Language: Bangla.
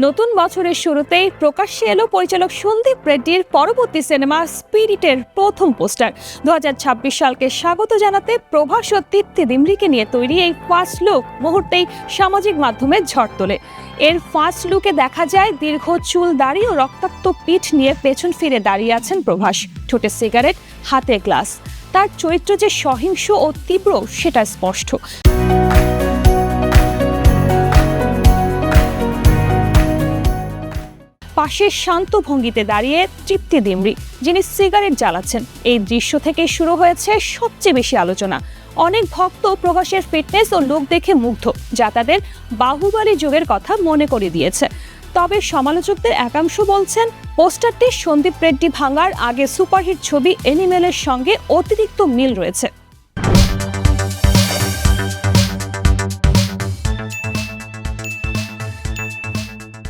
নতুন বছরের শুরুতেই প্রকাশ্যে এলো পরিচালক সন্দীপ রেড্ডির পরবর্তী সিনেমা স্পিরিটের প্রথম পোস্টার। 2026 সালকে স্বাগত জানাতে প্রভাস ও তৃপ্তি ডিমরিকে নিয়ে তৈরি এই ফার্স্ট লুক মুহূর্তেই সামাজিক মাধ্যমে ঝড় তোলে। এর ফার্স্ট লুকে দেখা যায় দীর্ঘ চুল দাড়ি ও রক্তাক্ত পিঠ নিয়ে পেছন ফিরে দাঁড়িয়ে আছেন প্রভাস, ঠোঁটে সিগারেট, হাতে গ্লাস। তার চরিত্র যে সহিংস ও তীব্র সেটা স্পষ্ট। পাশে শান্ত ভঙ্গিতে দাঁড়িয়ে তৃপ্তি ডিমরি, যিনি সিগারেট জ্বালাচ্ছেন। এই দৃশ্য থেকে শুরু হয়েছে সবচেয়ে বেশি আলোচনা। অনেক ভক্ত প্রভাসের ফিটনেস ও লুক দেখে মুগ্ধ, যা তাদের বাহুবলী যুগের কথা মনে করে দিয়েছে। তবে সমালোচকদের একাংশ বলছেন পোস্টারটি সন্দীপ রেড্ডি ভাঙার আগে সুপারহিট ছবি এনিমেলের সঙ্গে অতিরিক্ত মিল রয়েছে।